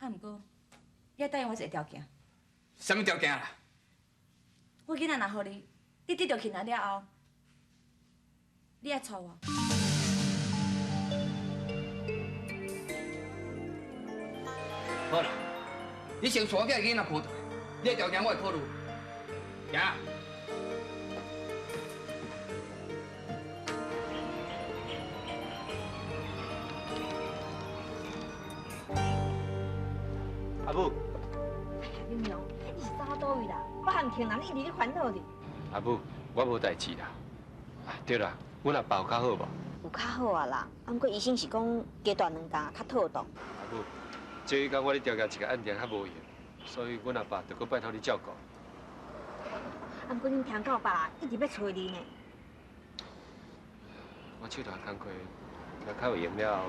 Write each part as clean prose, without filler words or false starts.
啊，毋过你要答应我一个条件。什么条件啦？我囡仔若互你，你得到去那了后，你爱娶我。好啦，你先带我囝囡仔抱倒来，你的条件我会考虑。行啊。阿母，林良，你是走倒位啦？我还唔听人一直咧烦恼哩。阿母，我无代志啦。啊，对啦，阮阿爸有较好无？有较好啊啦，啊，不过医生是讲加大两家较妥当。阿母，这一工我咧调解一个案件较无闲，所以阮阿爸就搁拜托你照顾。啊，不过恁听到吧，一直要找你呢。我手头的工课，若较有闲了后，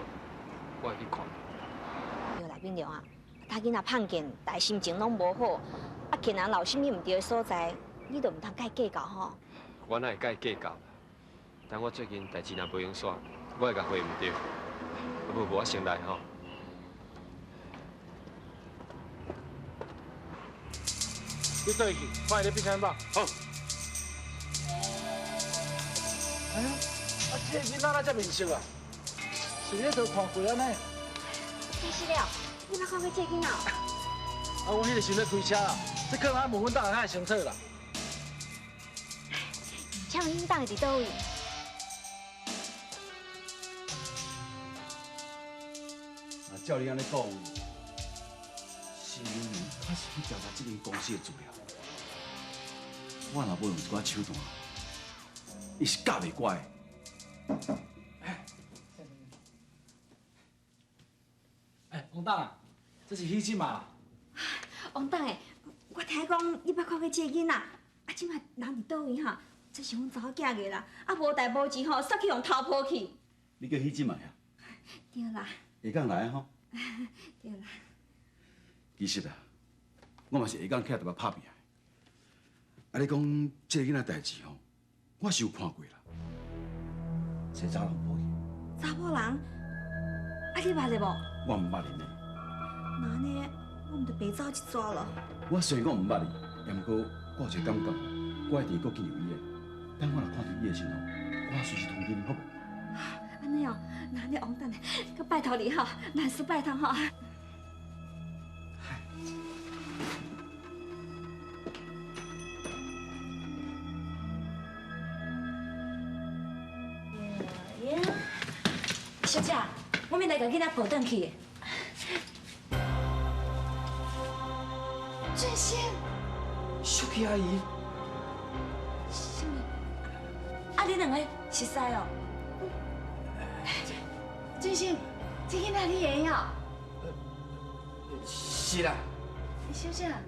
我会去看。对啦，炳良啊，他囡仔胖见，但心情拢无好，啊，见人老心里唔对的所在，你都唔通甲伊计较吼。我哪会甲伊计较啦？但我最近代志若无用煞，我会甲回唔对。阿母，我先来吼。你倒去，快点闭餐吧。好。哎呀，啊，这个囡仔哪遮面熟啊？是咧都看过啊呢。真是了，你捌看过这个囡仔？啊，我迄个时咧开车啦，这可能还问阮当下较会清楚啦。请问恁当下伫倒位？啊，照你安尼讲，是因为确实去调查这间公司的资料。我若要用一寡手段，伊是教袂乖的。哎，王董啊，这是喜金嘛？王董诶，我听讲你捌看过这个囡仔，啊，即摆人伫倒位哈？这是阮查某囝个啦，啊无代无志吼，煞去用偷抱去。你叫喜金嘛呀？对啦，下港来吼。对啦。其实啊，我嘛是下港起来就要拍拼的。啊，你讲这个囡仔代志吼，我是有看过啦。这查人抱去。查某人？啊，你捌的无？我唔捌你呢。那安尼，我唔得白走一抓咯。我虽然讲唔捌你，也毋过我有一个感觉，我一定搁见有伊的。等我若看到伊的时候，我随时通知你，好无？安尼哦，那安尼王董，佮拜托你吼，万事拜托吼。小姐，我们来甲囡仔抱转去。俊兴，淑琪阿姨，什么？啊，你两个熟识哦？俊兴，这囡仔你会哦？是啦。小姐，啊，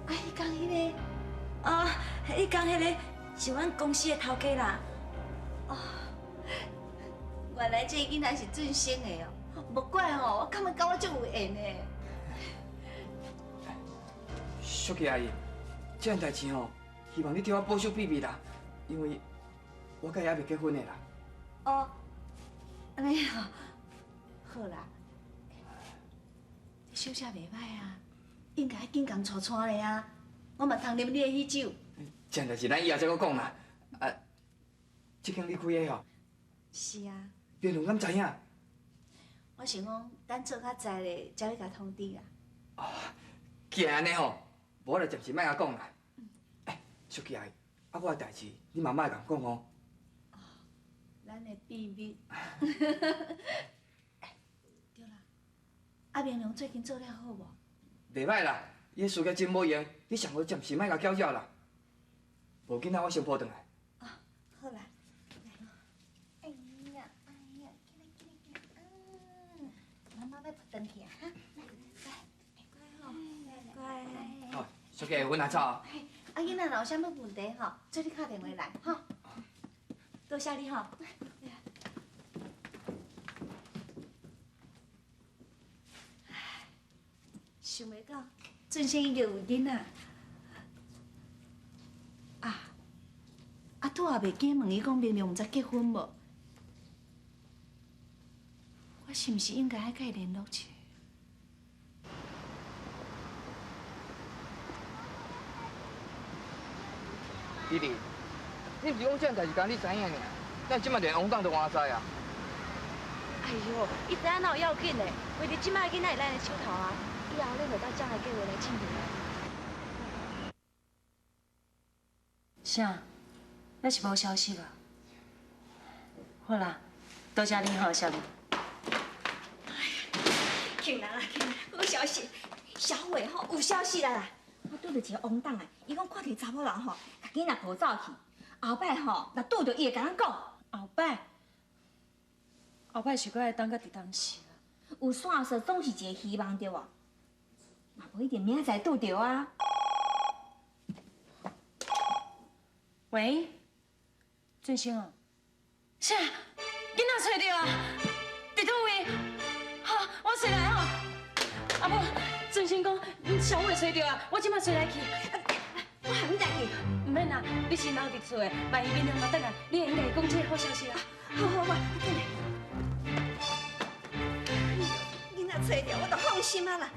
伊讲迄个，啊，伊讲迄个是阮公司的头家啦。哦，原来这囡仔是俊兴的哦，无怪哦，我感觉甲我足有缘的。淑琪阿姨，这样代志吼，希望你替我保守秘密啦，因为我甲伊还未结婚的啦。哦，安尼哦，好啦，这小姐袂歹啊，应该紧工娶娶的啊，我嘛通啉你的喜酒。这样代志咱以后再搁讲啦。啊，这间你开的吼？是啊，别人敢知影？我想讲等做较早咧，才去甲通知啦。啊，既然安尼吼，无我就暂时莫甲讲啦。哎，淑琪阿姨，啊，我的代志你嘛莫甲讲哦。咱的秘密。对啦，阿明良最近做了好无？袂歹啦，伊事业真无用，你上好暂时莫甲搅扰啦。无紧啊，我先抱转来。啊，好啦。哎呀，哎呀，妈妈要回去啊，哈，来，乖吼，乖。好，淑琪，阮来走。啊，囡仔若有啥物问题吼，做你敲电话来吼。多谢你吼。想袂到，俊生已经有囡仔。啊，拄也袂记问伊讲明明毋知结婚无？我是毋是应该爱甲伊联络一下？弟弟，你不是讲这样代志，敢你知影尔？咱即马连王党都换知啊！哎呦，伊知影哪有要紧的？为着即摆囡仔是咱的手头啊，以后咱就到将来计划来进行啊。啥？那是无消息吧？好啦，多谢你吼，小丽。庆人啊，庆人，好消息！小伟吼有消息啦啦！我拄着一个王党啊，伊讲看到查某人吼，甲囡仔抱走去。后摆吼，若拄着伊会甲咱讲。后摆是搁会等到伫当时啊？有线索总是一个希望对无？嘛无一定明仔载拄着啊。喂，俊生哦，啥？囡仔找着啊？伫倒位？好，我找来哦。啊无，俊生讲小伟找着啊，我即马找来去。我喊你来去。唔免啦，你先留伫厝的，万一明天嘛等下，你会应该讲这个好消息啊。好，我等下。囡仔找着，我就放心啊啦。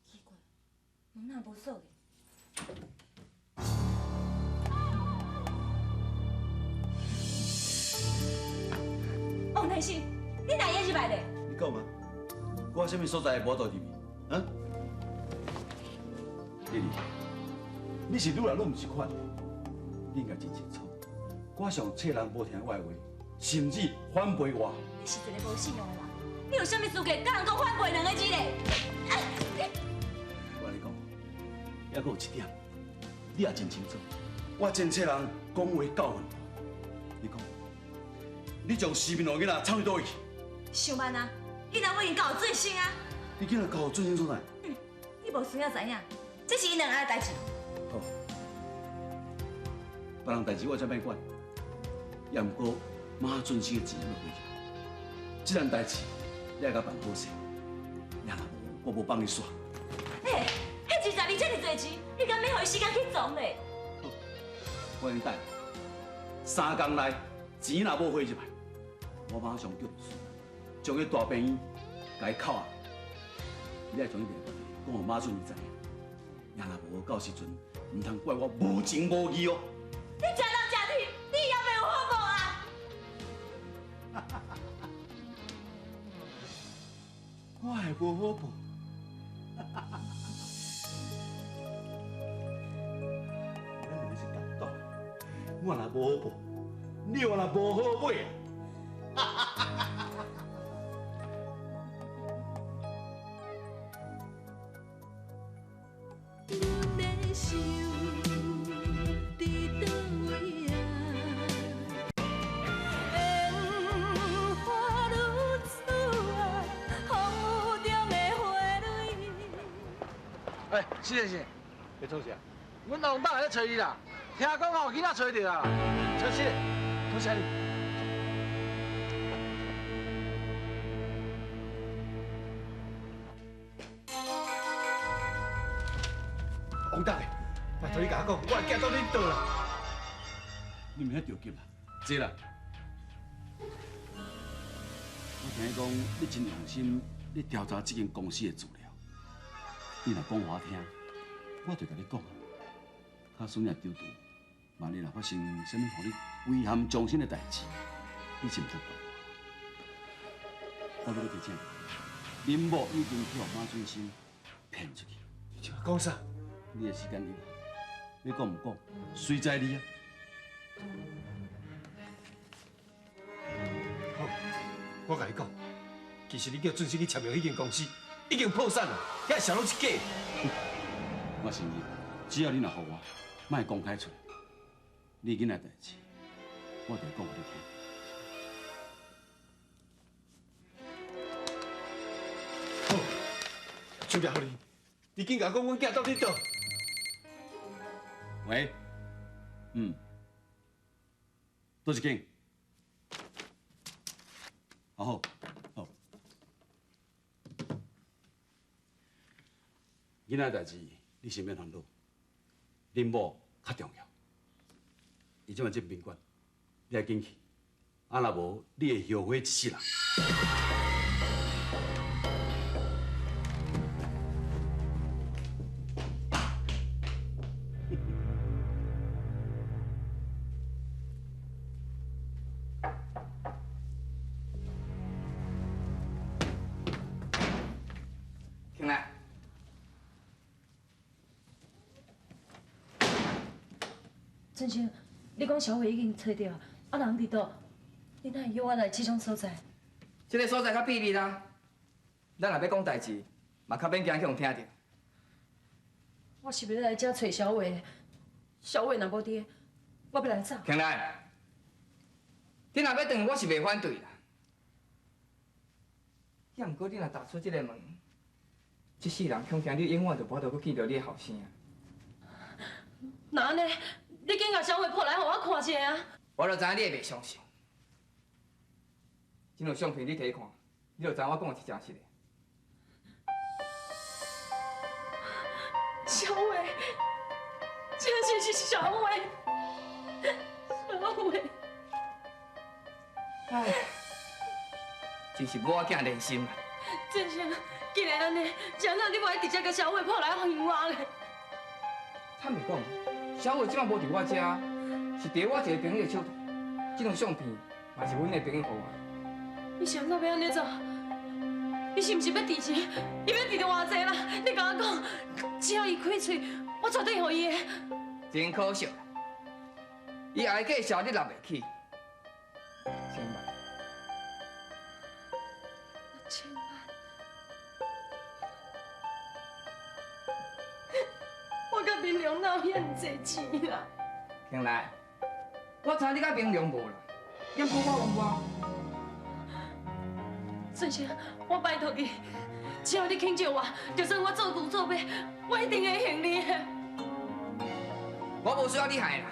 奇怪，门哪无锁的？王大生，你哪会入来的？你讲啊，我什么所在无倒入去？啊？丽丽，你是愈来愈唔是款，你应该真清楚，我上册人无听我的话，甚至反背我。你是一个无信用的人，你有啥物资格甲人讲反背两个字嘞？我跟你讲，还佫有一点，你也真清楚，我真册人讲话教训我。你讲，你将视频录囡仔藏去倒位去？想办啊！囡仔我已经交准生啊！你竟然搞准心所在？你无需要知影，这是因两个的代志。好，别人代志我才免管，也毋过马俊生的钱要回去。这件代志你爱甲办好势，也若无我无帮你煞。嘿，迄20年这么多钱，你敢免互伊时间去装嘞？我跟你等，3天内钱若无汇入来，我马上叫律师，将迄大病院甲伊扣押。你爱将伊电话讲互马俊生知影，也若无到时阵，唔通怪我无情无义哦。你食人食铁，你也袂有好报啊！我会无好报。咱两个是共党，我若无好报，你若无好尾啊！哎，是，你创啥？阮王党来找你啦，听讲吼囡仔找着啊，小七，多谢你。王大爷，拜托你甲我讲，我的囝到底倒啦？你毋遐着急啦，坐啦。我听讲你真用心，你调查这间公司的资料。你若讲我听，我就甲你讲啊。假使你若丢赌，万一若发生什么互你危害终身的代志，你是毋通怪我。我要你提醒你，恁某已经去互马俊生骗出去。你这讲啥？你的时间有限，要讲唔讲，随在你啊。好，我甲你讲，其实你叫俊生去签约迄间公司，已经破产了，遐小拢是假。我承认，只要你若互我，莫公开出来，你囡仔代志，我就会讲互你听。好，手表互你，你紧甲讲阮囝到底倒？喂，倒一间？好。囡仔代志，你先免烦恼，恁某较重要。伊即摆进宾馆，你爱紧去，啊若无你会后悔一世人。进来。振兴，你讲小伟已经找到，啊人伫倒，你哪会约我来这种所在？这个所在较秘密啦，咱若要讲代志，嘛较免惊去互听到。我是要来这找小伟，小伟若无伫，我要来走。进来，你若要转，我是袂反对啦。也毋过你若踏出这个门，这世人恐惊你永远就无法度去见到你的后生。那安尼，你紧甲小伟抱来，互我看者啊！我就知影你会袂相信。这张相片你摕看，你就知影我讲的是真实的。小伟，真是小伟，小伟。唉，真是母仔囝连心啊！振兴，既然安尼，怎啊你无爱直接甲小伟抱来还我咧？坦白讲，小伟即摆无伫我家，是伫我一个朋友的手头。这张相片嘛是阮的朋友互我。你想到要安尼做？你是毋是要提钱？伊要提到偌济啦？你甲我讲，只要伊开嘴，我绝对互伊的。真可惜，伊后计小你纳袂起，1000万。1000万，我甲明良哪有遐济钱啦？听来，我知你甲明良无啦，要过我问我。振兴，我拜托你，只要你肯借我，就算我做牛做马，我一定会还你的。我无需要你害啦，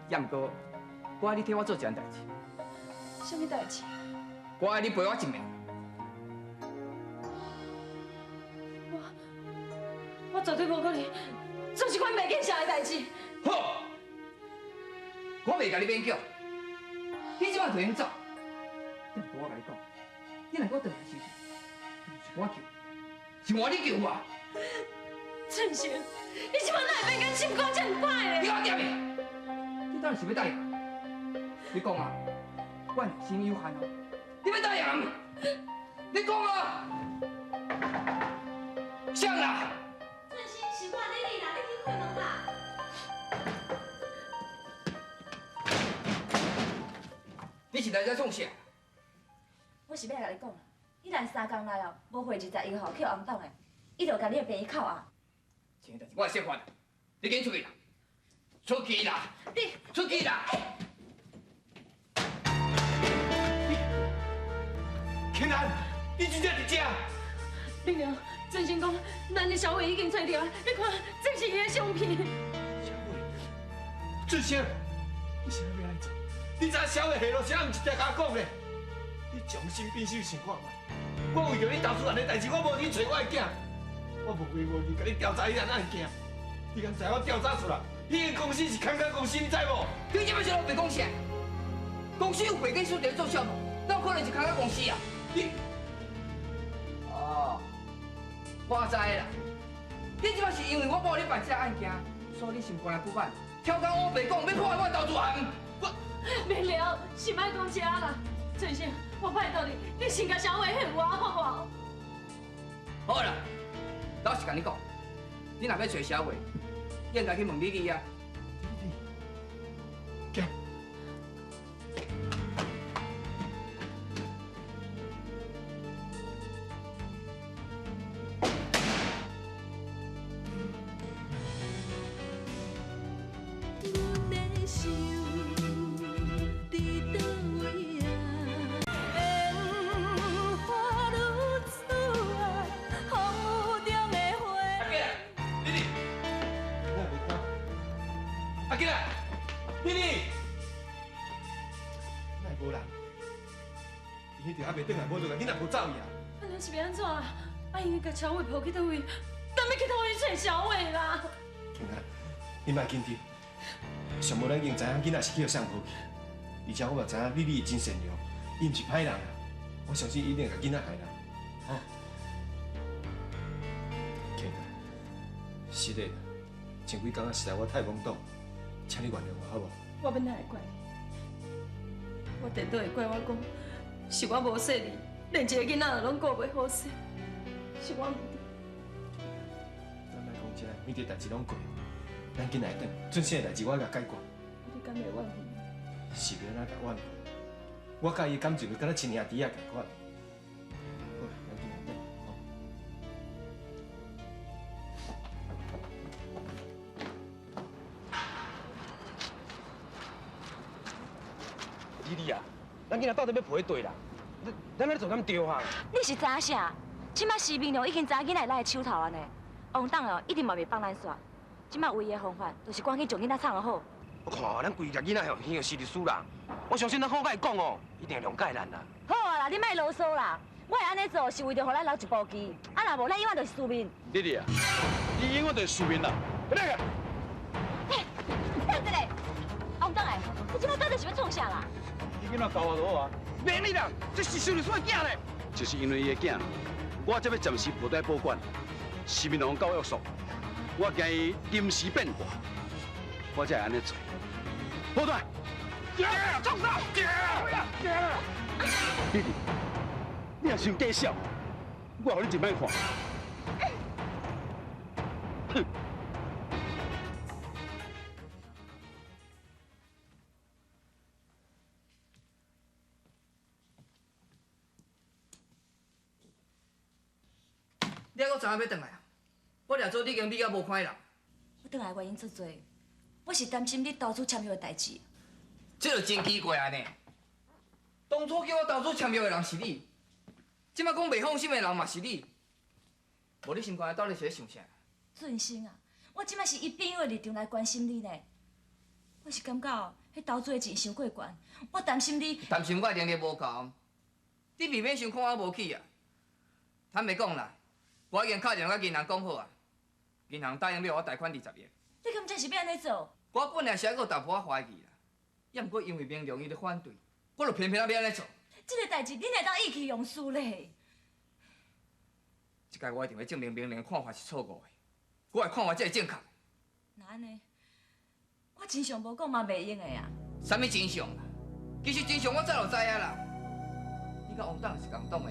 也毋过，我爱你替我做一件代志。什么代志？我爱你陪我一暝。我绝对无可能做一款袂见笑的代志。好，我袂甲你勉强，你即摆就应走。但是我甲你讲，你若搁倒来时阵，是我救，是换你救我。振兴，你即摆哪会变跟心肝这么歹咧？你我点的，你当然是要答应。你讲啊，我人生有限哦，你要答应？你讲啊，像啦。振兴是我咧你啦，你去开门啦。你是来这创啥？我是要甲你讲，你若3天内哦，无回21号去红洞的，伊就甲你的病扣啊。这代志我会说法，你紧出去啦！出去啦！你出去啦！庆兰，你真正伫遮？明良，振兴讲，咱的小伟已经找到，你看，这是伊的相片。小伟，志兴，你想要来做？你知小伟下落啥毋是在甲我讲咧？你将心比心想看觅，我为着你投资安尼代志，我无去找我的囝，我无为无义甲你调查伊安怎会惊？你敢知我调查出来，迄间公司是康康公司，你知无？你即摆是老白讲啥？公司有会计师伫做项目，哪有可能是康康公司啊？你哦，我知啦。你即摆是因为我帮你办这个案件，所以你心肝来不满，跳到我白讲，要破坏我投资案。我明良，是莫讲这啦。振兴，我拜托你，你先甲小伟还我好不好？好啦，老实甲你讲，你若要找小伟，你应该去问丽丽啊。行。阿吉啊，丽丽，哪会无人？伊迄条还袂转来，无就甲囡仔抱走去啊！安尼是要安怎啊？啊，因为甲小伟抱去倒位，咱要去倒位找小伟啦。庆啊，你莫紧张，上无咱已经知影囡仔是去互谁抱去，而且我嘛知影丽丽真善良，伊毋是歹人啊，我相信伊一定会甲囡仔害人，吼。庆啊，是的，前几工仔实在我太懵懂。请你原谅我，好无？我要哪会怪你？我顶多会怪我讲，是我无说你，连一个囡仔都拢顾袂好势，是我唔对。面的代志拢过，咱今来等，俊生的代志我甲解决。你敢袂怨恨？是要哪甲怨恨？我甲伊感情就敢若亲兄弟仔共款。好，咱今来等。弟弟啊，咱今仔到底要陪对啦，咱咧做敢对哈？你是知影啥？即摆市面上已经知影囡仔来的手头啊呢。王董哦，一定嘛袂放咱煞。即摆唯一的方法，就是赶紧将囡仔藏好。我看咱规个囡仔吼，现是律师啦。我相信咱好甲伊讲哦，一定会谅解咱啦。好啊啦，你莫啰嗦啦。我会安尼做，是为着互咱留一部机。啊，若无咱永远就是输面。弟弟啊，你永远就是输面啦。那个，嘿，等一下，王董哎，你即摆到底是要创啥啦？你囡仔教我好啊。免你啦，这是修律师的囝咧。就是因为伊的囝，我才要暂时附在保管，市民龙教约束，我惊伊临时变卦，我才会安尼做。保带，冲上！弟弟，你若想假笑，我互你一摆看。哼！你还阁知影要转来啊？我掠做你已经比较无看的人。我转来原因足多，我是担心你投资签约的代志。这就真奇怪啊呢！当初叫我投资签约的人是你，即摆讲袂放心的人嘛是你，无你心肝内到底是咧想啥？俊生啊，我即摆是以朋友的立场来关心你呢。我是感觉哦，迄投资的钱伤过悬，我担心你。担心我能力无够，你未免想看我无起啊！坦白讲啦，我已经敲电话甲银行讲好啊，银行答应了我贷款20亿。你敢真是要安尼做？我本来是还阁打破怀疑啦，也毋过因为明良伊咧反对，我就偏偏要安尼做。这个代志你会当意气用事咧？这届我一定要证明明良的看法是错误的，我的看法才是正确。那安尼，我真相无讲嘛袂用的啊。啥物真相啊？其实真相我早就知影啦。你甲王董是共党的，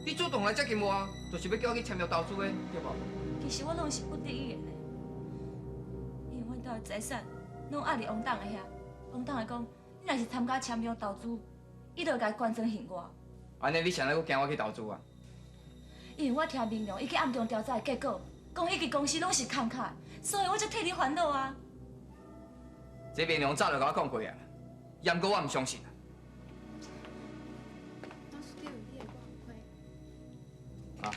你主动来接近我，就是要叫我去签约投资的，对无？其实我拢是不得已的呢，因为阮家的财产拢压伫王董的遐。王董会讲，你若是参加签约投资，伊就会甲关征还我。安尼你谁来阁惊我去投资啊？因为我听明良伊去暗中调查的结果，讲迄个公司拢是空壳，所以我才替你烦恼啊。这明良早就甲我讲过啊，也毋过我毋相信啊。啊。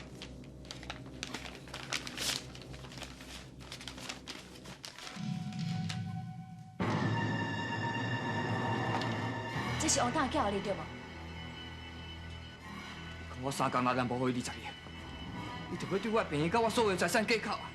这是王董叫你对无？我3工6日无互伊20亿，你就要对我的便宜甲我所有财产计较啊！